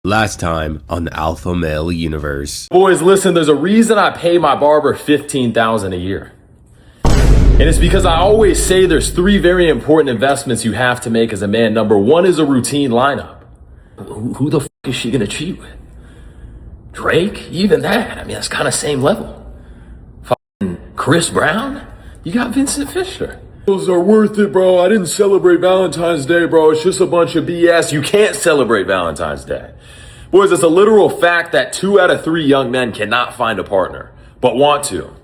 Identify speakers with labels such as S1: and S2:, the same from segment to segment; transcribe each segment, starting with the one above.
S1: Last time on the Alpha Male Universe.
S2: Boys, listen, there's a reason I pay my barber $15,000 a year. And it's because I always say there's three very important investments you have to make as a man. Number one is a routine lineup. Who the is she gonna cheat with? Drake? Even that. I mean, that's kind of same level. Fucking Chris Brown? You got Vincent Fischer. Those are worth it, bro. I didn't celebrate Valentine's Day, bro. It's just a bunch of BS. You can't celebrate Valentine's Day. Boys, it's a literal fact that 2 out of 3 young men cannot find a partner, but want to.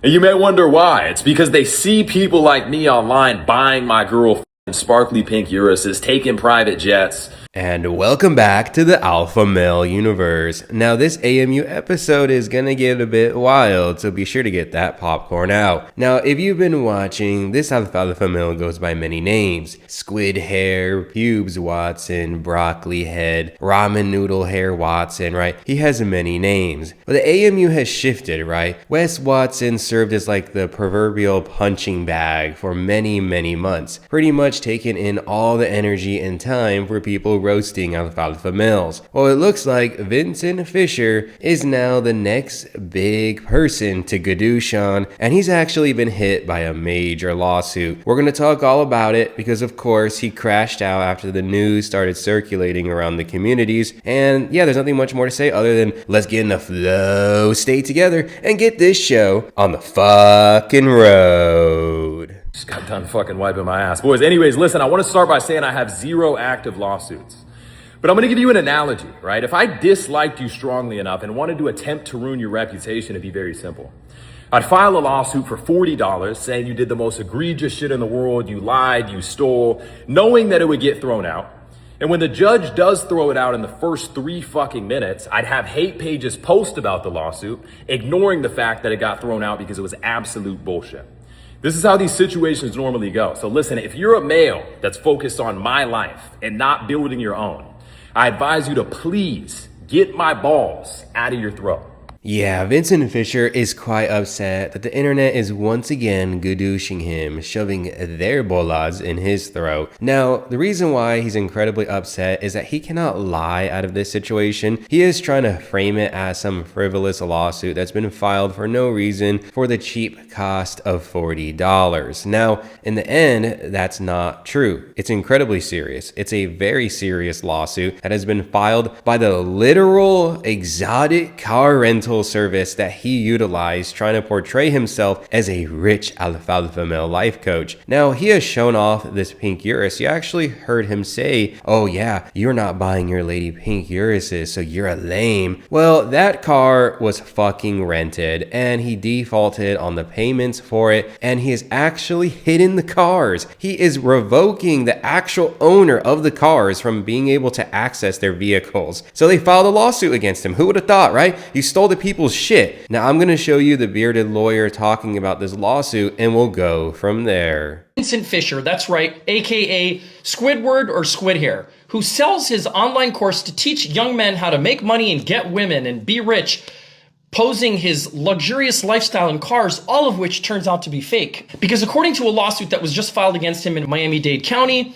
S2: And you may wonder why. It's because they see people like me online buying my girl sparkly pink Uruses, taking private jets.
S1: And welcome back to the Alpha Male Universe. Now this AMU episode is gonna get a bit wild, so be sure to get that popcorn out. Now if you've been watching, this Alpha Male goes by many names. Squid Hair, Pubes Watson, Broccoli Head, Ramen Noodle Hair Watson, right? He has many names. But the AMU has shifted, right? Wes Watson served as like the proverbial punching bag for many months. Pretty much taking in all the energy and time for people roasting alfalfa males. Well, it looks like Vincent Fischer is now the next big person to gadoosh on, and he's actually been hit by a major lawsuit. We're going to talk all about it because, of course, he crashed out after the news started circulating around the communities. And yeah, there's nothing much more to say other than let's get in the flow, stay together, and get this show on the fucking road.
S2: Just got done fucking wiping my ass. Boys, anyways, listen, I want to start by saying I have 0 active lawsuits. But I'm going to give you an analogy, right? If I disliked you strongly enough and wanted to attempt to ruin your reputation, it'd be very simple. I'd file a lawsuit for $40 saying you did the most egregious shit in the world, you lied, you stole, knowing that it would get thrown out. And when the judge does throw it out in the first 3 fucking minutes, I'd have hate pages post about the lawsuit, ignoring the fact that it got thrown out because it was absolute bullshit. This is how these situations normally go. So listen, if you're a male that's focused on my life and not building your own, I advise you to please get my balls out of your throat.
S1: Yeah, Vincent Fischer is quite upset that the internet is once again gadooshing him, shoving their bolas in his throat. Now, the reason why he's incredibly upset is that he cannot lie out of this situation. He is trying to frame it as some frivolous lawsuit that's been filed for no reason for the cheap cost of $40. Now, in the end, that's not true. It's incredibly serious. It's a very serious lawsuit that has been filed by the literal exotic car rental service that he utilized, trying to portray himself as a rich alfalfa male life coach. Now, he has shown off this pink Urus. You actually heard him say, oh yeah, you're not buying your lady pink Uruses, so you're a lame. Well, that car was fucking rented, and he defaulted on the payments for it, and he has actually hidden the cars. He is revoking the actual owner of the cars from being able to access their vehicles. So they filed a lawsuit against him. Who would have thought, right? You stole the people's shit. Now I'm going to show you the bearded lawyer talking about this lawsuit, and we'll go from there.
S3: Vincent Fischer, that's right, aka Squidward or Squid Hair, who sells his online course to teach young men how to make money and get women and be rich, posing his luxurious lifestyle in cars, all of which turns out to be fake. Because according to a lawsuit that was just filed against him in Miami-Dade County,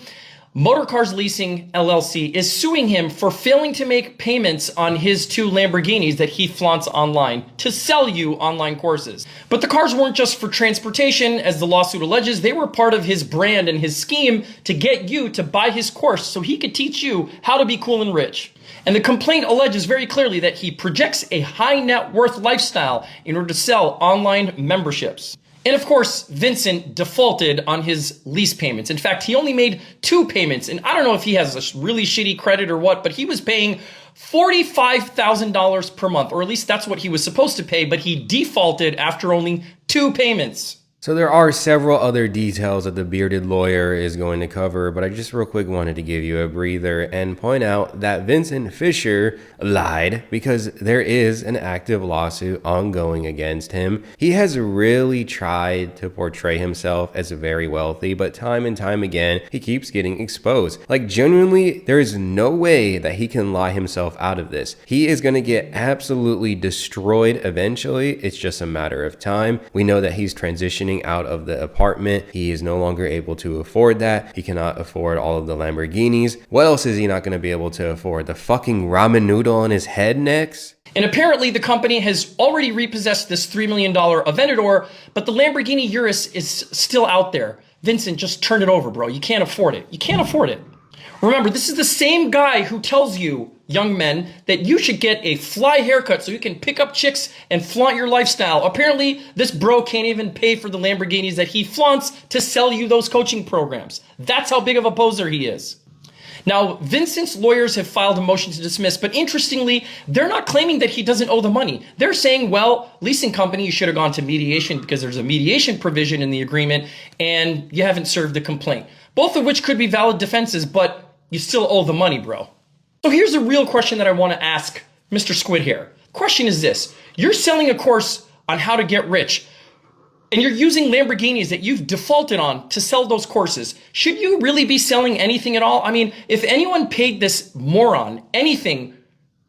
S3: Motor Cars Leasing LLC is suing him for failing to make payments on his 2 Lamborghinis that he flaunts online to sell you online courses. But the cars weren't just for transportation, as the lawsuit alleges. They were part of his brand and his scheme to get you to buy his course so he could teach you how to be cool and rich. And the complaint alleges very clearly that he projects a high net worth lifestyle in order to sell online memberships. And of course, Vincent defaulted on his lease payments. In fact, he only made 2 payments. And I don't know if he has a really shitty credit or what, but he was paying $45,000 per month, or at least that's what he was supposed to pay, but he defaulted after only 2 payments.
S1: So there are several other details that the bearded lawyer is going to cover, but I just real quick wanted to give you a breather and point out that Vincent Fischer lied because there is an active lawsuit ongoing against him. He has really tried to portray himself as very wealthy, but time and time again, he keeps getting exposed. Like genuinely, there is no way that he can lie himself out of this. He is going to get absolutely destroyed eventually. It's just a matter of time. We know that he's transitioning transitioning out of the apartment. He is no longer able to afford that. He cannot afford all of the Lamborghinis. What else is he not going to be able to afford? The fucking ramen noodle on his head next?
S3: And apparently the company has already repossessed this $3 million Aventador, but the Lamborghini Urus is still out there. Vincent, just turn it over, bro. You can't afford it. You can't afford it. Remember, this is the same guy who tells you, young men, that you should get a fly haircut so you can pick up chicks and flaunt your lifestyle. Apparently, this bro can't even pay for the Lamborghinis that he flaunts to sell you those coaching programs. That's how big of a poser he is. Now, Vincent's lawyers have filed a motion to dismiss, but interestingly, they're not claiming that he doesn't owe the money. They're saying, well, leasing company, you should have gone to mediation because there's a mediation provision in the agreement and you haven't served the complaint. Both of which could be valid defenses, but you still owe the money, bro. So here's a real question that I want to ask Mr. Squid here. Question is this: you're selling a course on how to get rich, and you're using Lamborghinis that you've defaulted on to sell those courses. Should you really be selling anything at all? I mean, if anyone paid this moron anything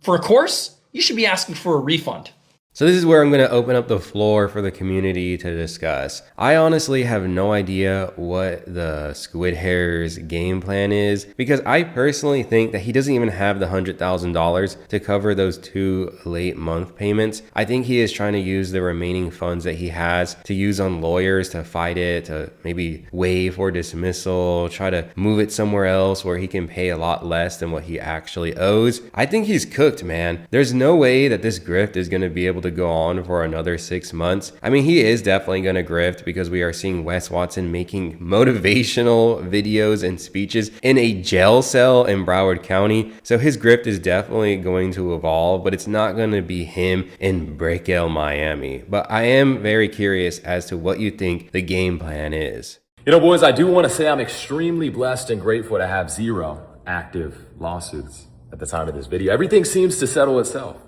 S3: for a course, you should be asking for a refund.
S1: So this is where I'm going to open up the floor for the community to discuss. I honestly have no idea what the Squid Hair's game plan is, because I personally think that he doesn't even have the $100,000 to cover those 2 late month payments. I think he is trying to use the remaining funds that he has to use on lawyers to fight it, to maybe waive or dismissal, try to move it somewhere else where he can pay a lot less than what he actually owes. I think he's cooked, man. There's no way that this grift is going to be able to go on for another 6 months. I mean, he is definitely going to grift because we are seeing Wes Watson making motivational videos and speeches in a jail cell in Broward County. So his grift is definitely going to evolve, but it's not going to be him in Brickell, Miami. But I am very curious as to what you think the game plan is.
S2: You know, boys, I do want to say I'm extremely blessed and grateful to have 0 active lawsuits at the time of this video. Everything seems to settle itself.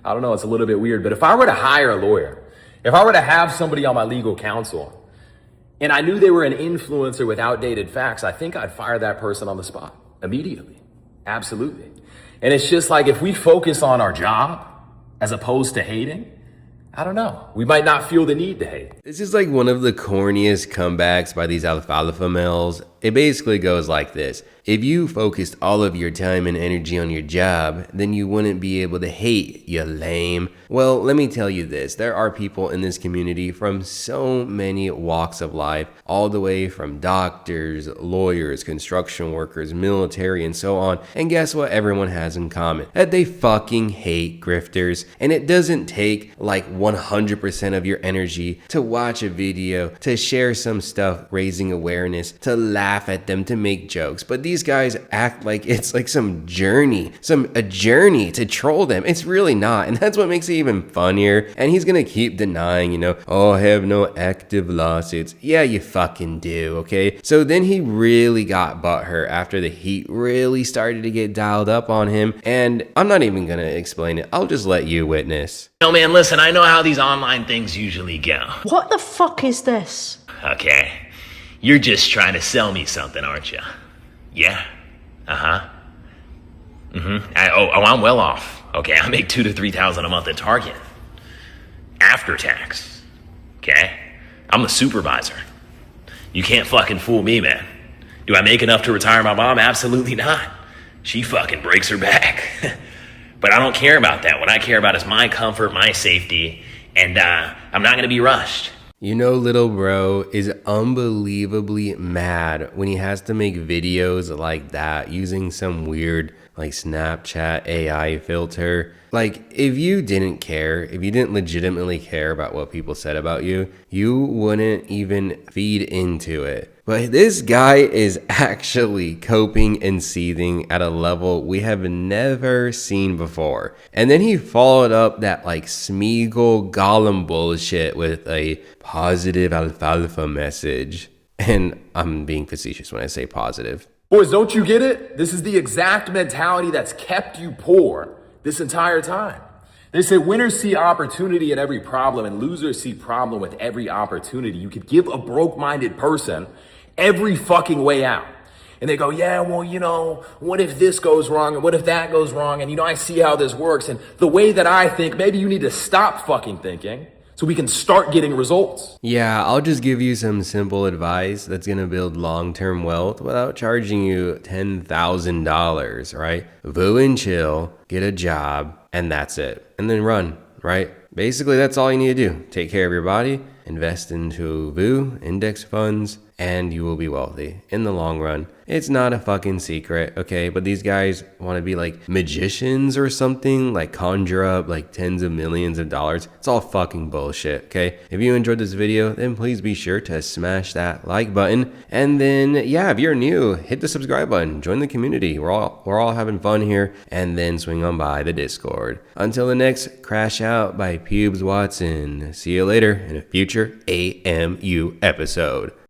S2: I don't know, it's a little bit weird, but if I were to hire a lawyer, if I were to have somebody on my legal counsel, and I knew they were an influencer with outdated facts, I think I'd fire that person on the spot immediately. Absolutely. And it's just like, if we focus on our job as opposed to hating, I don't know, we might not feel the need to hate.
S1: This is like one of the corniest comebacks by these alfalfa males. It basically goes like this: if you focused all of your time and energy on your job, then you wouldn't be able to hate, you lame. Well, let me tell you this. There are people in this community from so many walks of life, all the way from doctors, lawyers, construction workers, military, and so on. And guess what everyone has in common? That they fucking hate grifters. And it doesn't take like 100% of your energy to watch a video, to share some stuff raising awareness, to laugh at them, to make jokes. But these guys act like it's like some journey, a journey to troll them. It's really not. And that's what makes it even funnier. And he's gonna keep denying, oh, I have no active lawsuits. Yeah, you fucking do, okay? So then he really got butthurt after the heat really started to get dialed up on him. And I'm not even gonna explain it. I'll just let you witness.
S4: No, man, listen, I know how these online things usually go.
S5: What the fuck is this?
S4: Okay. You're just trying to sell me something, aren't you? Yeah. Uh-huh. I'm well off. Okay, I make $2,000 to $3,000 a month at Target. After tax. Okay? I'm the supervisor. You can't fucking fool me, man. Do I make enough to retire my mom? Absolutely not. She fucking breaks her back. But I don't care about that. What I care about is my comfort, my safety, and I'm not gonna be rushed.
S1: Little bro is unbelievably mad when he has to make videos like that using some weird like Snapchat AI filter. Like, if you didn't care, if you didn't legitimately care about what people said about you, you wouldn't even feed into it. But this guy is actually coping and seething at a level we have never seen before. And then he followed up that like Smeagol Gollum bullshit with a positive alfalfa message. And I'm being facetious when I say positive.
S2: Boys, don't you get it? This is the exact mentality that's kept you poor this entire time. They say winners see opportunity in every problem and losers see problem with every opportunity. You could give a broke-minded person every fucking way out. And they go, yeah, well, what if this goes wrong? And what if that goes wrong? And, I see how this works. And the way that I think, maybe you need to stop fucking thinking so we can start getting results.
S1: Yeah, I'll just give you some simple advice that's gonna build long-term wealth without charging you $10,000, right? Voo and chill, get a job, and that's it. And then run, right? Basically, that's all you need to do. Take care of your body, invest into VU, index funds, and you will be wealthy in the long run. It's not a fucking secret, okay? But these guys want to be like magicians or something, like conjure up like tens of millions of dollars. It's all fucking bullshit, okay? If you enjoyed this video, then please be sure to smash that like button. And then, yeah, if you're new, hit the subscribe button. Join the community. We're all having fun here. And then swing on by the Discord. Until the next Crash Out by Pubes Watson. See you later in a future AMU episode.